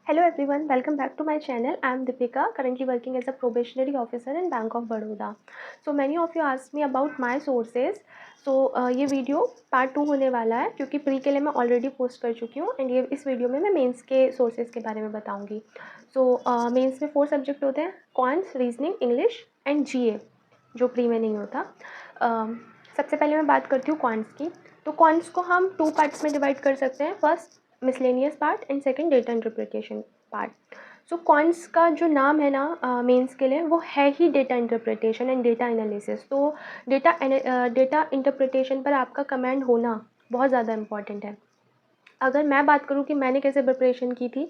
Hello everyone, welcome back to my channel. I am Deepika, currently working as a probationary officer in Bank of Baroda. So many of you asked me about my sources. ये video part 2 होने वाला है क्योंकि pre के लिए मैं already post कर चुकी हूँ एंड ये इस वीडियो में मैं मेंस के सोर्सेज के बारे में बताऊँगी. मेंस में 4 सब्जेक्ट होते हैं: क्वांट्स, रीजनिंग, इंग्लिश एंड जीए, जो प्री में नहीं होता. सबसे पहले मैं बात करती हूँ क्वांट्स की. तो क्वांट्स को हम 2 पार्ट्स में डिवाइड कर सकते हैं. First miscellaneous part and second data interpretation part. So quants का जो नाम है ना मेंस के लिए, वो है ही data interpretation and data analysis. तो डेटा इंटरप्रिटेशन पर आपका कमांड होना बहुत ज़्यादा इम्पॉर्टेंट है. अगर मैं बात करूँ कि मैंने कैसे प्रिपरेशन की थी,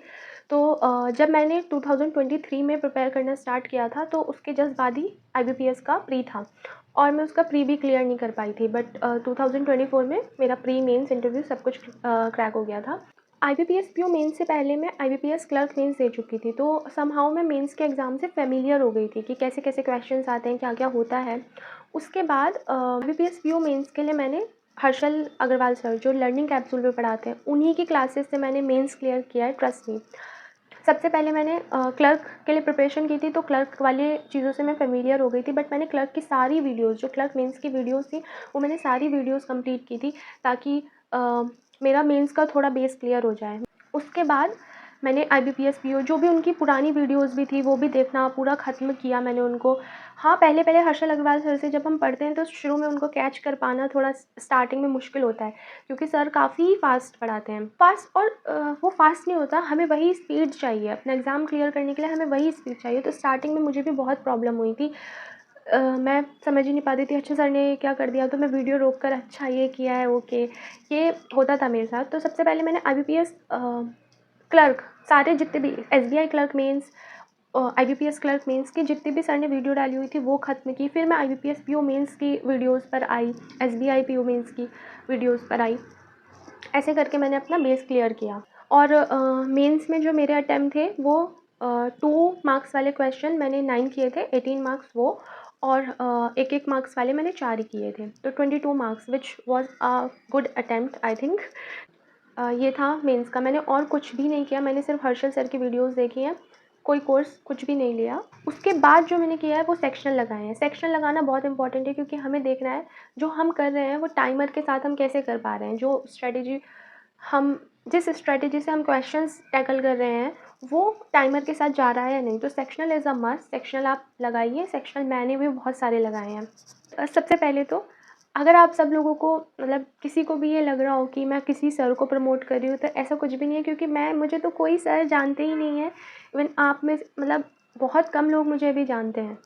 तो जब मैंने 2023 में प्रिपेयर करना स्टार्ट किया था तो उसके जस्ट बाद ही IBPS का प्री था और मैं उसका प्री भी क्लियर नहीं कर पाई थी. बट 2024 में मेरा प्री मेंस इंटरव्यू सब कुछ क्रैक हो गया था. IBPS PO मेंस से पहले मैं IBPS क्लर्क मेंस दे चुकी थी, तो समहाउ मैं मेंस के एग्ज़ाम से फेमिलियर हो गई थी कि कैसे कैसे क्वेश्चंस आते हैं, क्या क्या होता है. उसके बाद IBPS PO मेंस के लिए मैंने हर्षल अग्रवाल सर, जो लर्निंग कैप्सूल पे पढ़ाते हैं, उन्हीं की क्लासेस से मैंने मेंस क्लियर किया है, ट्रस्ट मी. सबसे पहले मैंने क्लर्क के लिए प्रिपरेशन की थी, तो क्लर्क वाले चीज़ों से मैं फेमिलियर हो गई थी. बट मैंने क्लर्क की सारी वीडियोज़, जो क्लर्क मेंस की वीडियोज़ थी, वो मैंने सारी वीडियोज़ कंप्लीट की थी ताकि मेरा मेंस का थोड़ा बेस क्लियर हो जाए. उसके बाद मैंने IBPS PO जो भी उनकी पुरानी वीडियोज़ भी थी वो भी देखना पूरा ख़त्म किया मैंने उनको. हाँ, पहले हर्षल अग्रवाल सर से जब हम पढ़ते हैं तो शुरू में उनको कैच कर पाना थोड़ा स्टार्टिंग में मुश्किल होता है क्योंकि सर काफ़ी फ़ास्ट पढ़ाते हैं. फ़ास्ट और वो फ़ास्ट नहीं होता, हमें वही स्पीड चाहिए अपना एग्ज़ाम क्लियर करने के लिए, हमें वही स्पीड चाहिए. तो स्टार्टिंग में मुझे भी बहुत प्रॉब्लम हुई थी. मैं समझ ही नहीं पाती थी, अच्छा सर ने क्या कर दिया, तो मैं वीडियो रोक कर अच्छा ये किया है, ओके, ये होता था मेरे साथ. तो सबसे पहले मैंने IBPS क्लर्क सारे जितने भी SBI clerk mains, IBPS clerk mains की जितनी भी सर ने वीडियो डाली हुई थी वो ख़त्म की. फिर मैं IBPS PO मेंस की वीडियोज़ पर आई, SBI PO मेंस की वीडियोज़ पर आई. ऐसे करके मैंने अपना बेस क्लियर किया. और मेंस में जो मेरे अटैम्प्ट थे वो 2 मार्क्स वाले क्वेश्चन मैंने 9 किए थे, 18 मार्क्स वो, और 1-1 मार्क्स वाले मैंने 4 ही किए थे. तो 22 marks which was a good attempt I think. ये था मेंस का. मैंने और कुछ भी नहीं किया, मैंने सिर्फ हर्षल सर की वीडियोज़ देखी हैं, कोई कोर्स कुछ भी नहीं लिया. उसके बाद जो मैंने किया है वो सेक्शनल लगाए हैं. सेक्शनल लगाना बहुत इंपॉर्टेंट है क्योंकि हमें देखना है जो हम कर रहे हैं वो टाइमर के साथ हम कैसे कर पा रहे हैं. जो स्ट्रेटेजी हम जिस स्ट्रेटेजी से हम क्वेश्चंस टैकल कर रहे हैं वो टाइमर के साथ जा रहा है या नहीं. तो sectional is a must. Sectional आप लगाइए. सेक्शनल मैंने भी बहुत सारे लगाए हैं. सबसे पहले तो अगर आप सब लोगों को मतलब किसी को भी ये लग रहा हो कि मैं किसी सर को प्रमोट कर रही हूँ, तो ऐसा कुछ भी नहीं है क्योंकि मुझे तो कोई सर जानते ही नहीं है. इवन आप में मतलब बहुत कम लोग मुझे अभी जानते हैं.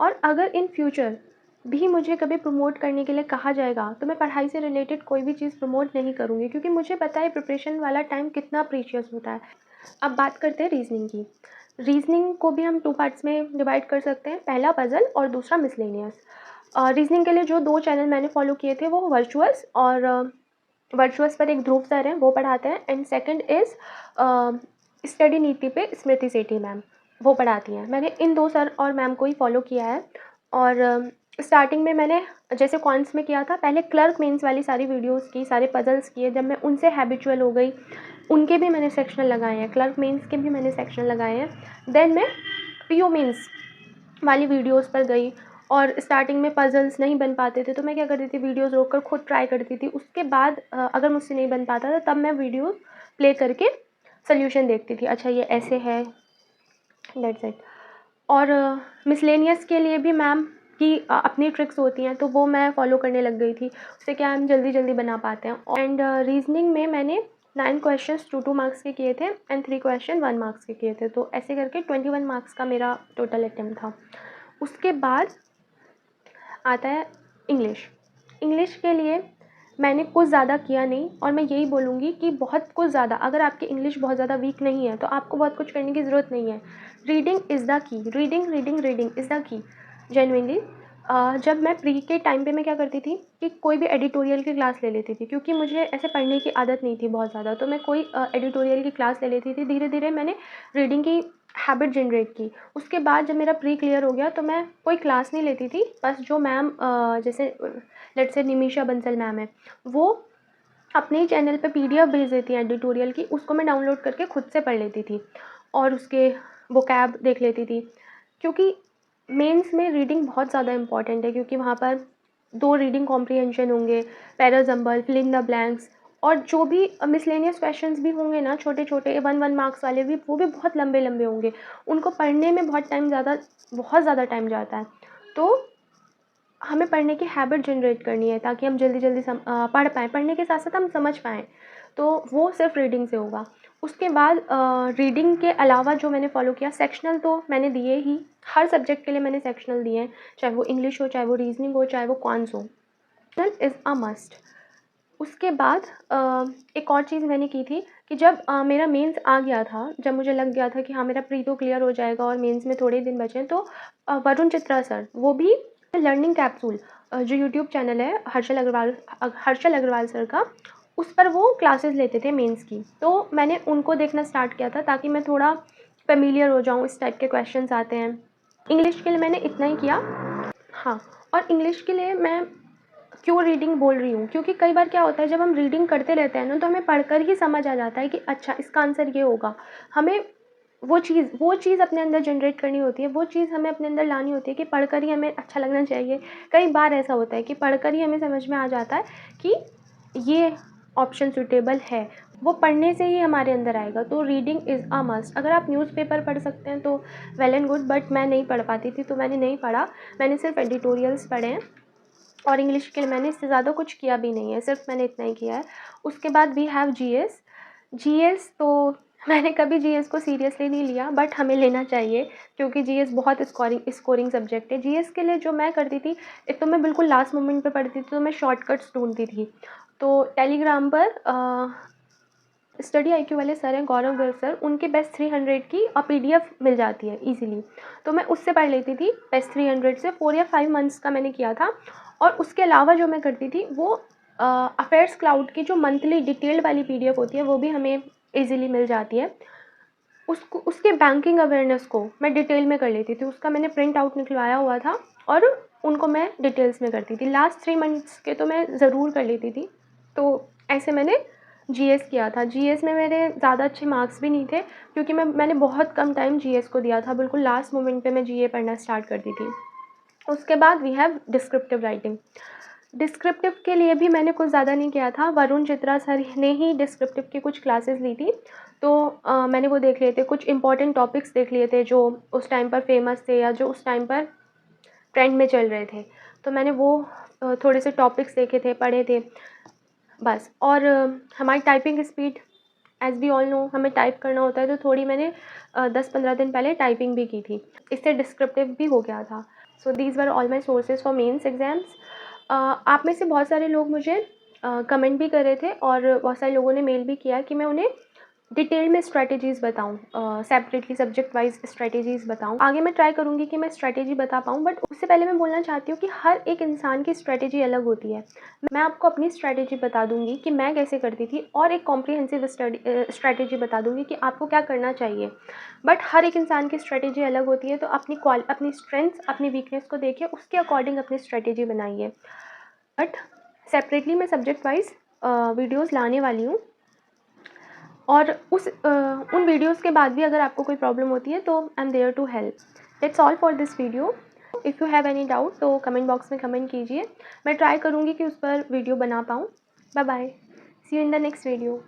और अगर इन फ्यूचर भी मुझे कभी प्रमोट करने के लिए कहा जाएगा तो मैं पढ़ाई से रिलेटेड कोई भी चीज़ प्रमोट नहीं करूँगी क्योंकि मुझे पता है प्रिपरेशन वाला टाइम कितना प्रीशियस होता है. अब बात करते हैं रीजनिंग की. रीजनिंग को भी हम 2 पार्ट्स में डिवाइड कर सकते हैं. पहला पज़ल और दूसरा मिसलेनियस. रीजनिंग के लिए जो 2 चैनल मैंने फॉलो किए थे वो वर्चुअस, और वर्चुअस पर एक ध्रुव सर हैं, वो पढ़ाते हैं. एंड सेकंड इज़ स्टडी नीति पे स्मृति सेठी मैम, वो पढ़ाती हैं. मैंने इन 2 सर और मैम को ही फॉलो किया है. और स्टार्टिंग में मैंने जैसे कॉन्स में किया था, पहले क्लर्क मेंस वाली सारी वीडियोज़ की, सारे पज़ल्स किए. जब मैं उनसे हैबिचुअल हो गई, उनके भी मैंने सेक्शनल लगाए हैं, क्लर्क मेंस के भी मैंने सेक्शनल लगाए हैं. देन मैं PO मेंस वाली वीडियोज़ पर गई और स्टार्टिंग में पज़ल्स नहीं बन पाते थे तो मैं क्या करती थी, वीडियोज़ रोक कर खुद ट्राई करती थी. उसके बाद अगर मुझसे नहीं बन पाता था तब मैं वीडियोज़ प्ले करके सॉल्यूशन देखती थी, अच्छा ये ऐसे है, दैट्स इट. और मिसलेनियस के लिए भी मैम की अपनी ट्रिक्स होती हैं तो वो मैं फ़ॉलो करने लग गई थी. उससे क्या हम जल्दी बना पाते हैं. एंड रीजनिंग में मैंने 9 क्वेश्चंस 2-2 मार्क्स के किए थे एंड 3 क्वेश्चन 1 मार्क्स के किए थे. तो ऐसे करके 21 मार्क्स का मेरा टोटल अटेम्प्ट था. उसके बाद आता है इंग्लिश. इंग्लिश के लिए मैंने कुछ ज़्यादा किया नहीं और मैं यही बोलूँगी कि बहुत कुछ ज़्यादा, अगर आपकी इंग्लिश बहुत ज़्यादा वीक नहीं है तो आपको बहुत कुछ करने की ज़रूरत नहीं है. Reading is the key. Reading is the key. Genuinely जब मैं प्री के टाइम पे मैं क्या करती थी कि कोई भी एडिटोरियल की क्लास ले लेती थी क्योंकि मुझे ऐसे पढ़ने की आदत नहीं थी बहुत ज़्यादा. तो मैं कोई एडिटोरियल की क्लास ले लेती थी. धीरे मैंने रीडिंग की हैबिट जनरेट की. उसके बाद जब मेरा प्री क्लियर हो गया तो मैं कोई क्लास नहीं लेती थी. बस जो मैम जैसे let's say Nimisha Bansal ma'am है, वो अपने ही चैनल पे PDF भेज देती हैं एडिटोरियल की, उसको मैं डाउनलोड करके खुद से पढ़ लेती थी. और उसके वोकैब देख लेती थी, क्योंकि मेंस में रीडिंग बहुत ज़्यादा इम्पॉर्टेंट है, क्योंकि वहाँ पर 2 रीडिंग कॉम्प्रिहेंशन होंगे, parajumble, fill in the blanks, और जो भी मिसलेनियस क्वेश्चंस भी होंगे ना, छोटे-छोटे 1-1 मार्क्स वाले भी, वो भी बहुत लंबे-लंबे होंगे। उनको पढ़ने में बहुत ज़्यादा टाइम जाता है। तो हमें पढ़ने की हैबिट जनरेट करनी है, ताकि हम जल्दी-जल्दी पढ़ पाएँ, पढ़ने के साथ-साथ हम समझ पाएँ। तो वो सिर्फ रीडिंग से होगा। उसके बाद रीडिंग के अलावा जो मैंने फ़ॉलो किया, सेक्शनल तो मैंने दिए ही, हर सब्जेक्ट के लिए मैंने सेक्शनल दिए हैं, चाहे वो इंग्लिश हो, चाहे वो रीज़निंग हो, चाहे वो क्वांज़ हो। Sectional is a must. उसके बाद एक और चीज़ मैंने की थी कि जब मेरा मेंस आ गया था, जब मुझे लग गया था कि हाँ, मेरा प्री तो क्लियर हो जाएगा और मेंस में थोड़े ही दिन बचे हैं, तो वरुण चित्रा सर, वो भी लर्निंग कैप्सूल, जो यूट्यूब चैनल है हर्षल अग्रवाल सर का, उस पर वो क्लासेस लेते थे मेंस की। तो मैंने उनको देखना स्टार्ट किया था, ताकि मैं थोड़ा फ़ैमिलियर हो जाऊँ, इस टाइप के क्वेश्चंस आते हैं। इंग्लिश के लिए मैंने इतना ही किया। हाँ, और इंग्लिश के लिए मैं क्यों रीडिंग बोल रही हूँ, क्योंकि कई बार क्या होता है, जब हम रीडिंग करते रहते हैं ना, तो हमें पढ़कर ही समझ आ जाता है कि अच्छा, इसका आंसर ये होगा। हमें वो चीज़ अपने अंदर जनरेट करनी होती है, वो चीज़ हमें अपने अंदर लानी होती है कि पढ़कर ही हमें अच्छा लगना चाहिए। कई बार ऐसा होता है कि पढ़कर ही हमें समझ में आ जाता है कि ये ऑप्शन सूटेबल है, वो पढ़ने से ही हमारे अंदर आएगा। तो रीडिंग इज़ अ मस्ट। अगर आप न्यूज़पेपर पढ़ सकते हैं तो वेल एंड गुड, बट मैं नहीं पढ़ पाती थी, तो मैंने नहीं पढ़ा। मैंने सिर्फ एडिटोरियल्स पढ़े हैं, और इंग्लिश के लिए मैंने इससे ज़्यादा कुछ किया भी नहीं है, सिर्फ मैंने इतना ही किया है। उसके बाद वी हैव जीएस। जीएस तो मैंने कभी जीएस को सीरियसली नहीं लिया, बट हमें लेना चाहिए, क्योंकि जीएस बहुत स्कोरिंग सब्जेक्ट है। जीएस के लिए जो मैं करती थी, एक तो मैं बिल्कुल लास्ट मोमेंट पे पढ़ती थी, तो मैं शॉर्टकट्स ढूंढती थी। तो टेलीग्राम पर स्टडी आईक्यू वाले सर हैं, गौरव गर्ग सर, उनके बेस्ट 300 की पीडीएफ मिल जाती है ईज़िली, तो मैं उससे पढ़ लेती थी। बेस्ट 300 से 4 या 5 मंथ्स का मैंने किया था। और उसके अलावा जो मैं करती थी, वो अफेयर्स क्लाउड की जो मंथली डिटेल्ड वाली पीडीएफ होती है, वो भी हमें ईज़िली मिल जाती है। उसके बैंकिंग अवेयरनेस को मैं डिटेल में कर लेती थी, उसका मैंने प्रिंट आउट निकलवाया हुआ था, और उनको मैं डिटेल्स में करती थी। लास्ट 3 मंथ्स के तो मैं ज़रूर कर लेती थी। तो ऐसे मैंने जीएस किया था। जीएस में मेरे ज़्यादा अच्छे मार्क्स भी नहीं थे, क्योंकि मैंने बहुत कम टाइम जीएस को दिया था, बिल्कुल लास्ट मोमेंट पे मैं जीए पढ़ना स्टार्ट करती थी। उसके बाद we have descriptive writing. Descriptive के लिए भी मैंने कुछ ज़्यादा नहीं किया था, वरुण चित्रा सर ने ही डिस्क्रिप्टिव की कुछ क्लासेस ली थी, तो मैंने वो देख लिए थे, कुछ इंपॉर्टेंट टॉपिक्स देख लिए थे जो उस टाइम पर फेमस थे, या जो उस टाइम पर ट्रेंड में चल रहे थे। तो मैंने वो थोड़े से टॉपिक्स देखे थे, पढ़े थे, बस। और हमारी typing speed, as we all know, हमें टाइप करना होता है, तो थोड़ी मैंने 10-15 दिन पहले टाइपिंग भी की थी, इससे डिस्क्रिप्टिव भी हो गया था। So these were all my sources for mains exams. आप में से बहुत सारे लोग मुझे कमेंट भी कर रहे थे, और बहुत सारे लोगों ने मेल भी किया कि मैं उन्हें डिटेल में स्ट्रैटेजीज़ बताऊँ, सेपरेटली सब्जेक्ट वाइज स्ट्रैटेजीज़ बताऊँ। आगे मैं ट्राई करूँगी कि मैं स्ट्रैटेजी बता पाऊँ, बट उससे पहले मैं बोलना चाहती हूँ कि हर एक इंसान की स्ट्रैटेजी अलग होती है। मैं आपको अपनी स्ट्रैटेजी बता दूँगी कि मैं कैसे करती थी, और एक कॉम्प्रिहेंसिव स्ट्रैटेजी बता दूँगी कि आपको क्या करना चाहिए। बट हर एक इंसान की स्ट्रैटेजी अलग होती है, तो अपनी स्ट्रेंथ्स, अपनी वीकनेस को देखिए, उसके अकॉर्डिंग अपनी स्ट्रैटेजी बनाइए। बट सेपरेटली मैं सब्जेक्ट वाइज वीडियोज़ लाने वाली हूँ, और उन वीडियोज़ के बाद भी अगर आपको कोई प्रॉब्लम होती है, तो I am there to help. That's all for this video. If you have any doubt तो कमेंट बॉक्स में कमेंट कीजिए, मैं ट्राई करूँगी कि उस पर वीडियो बना पाऊँ। Bye bye, see you in the next video.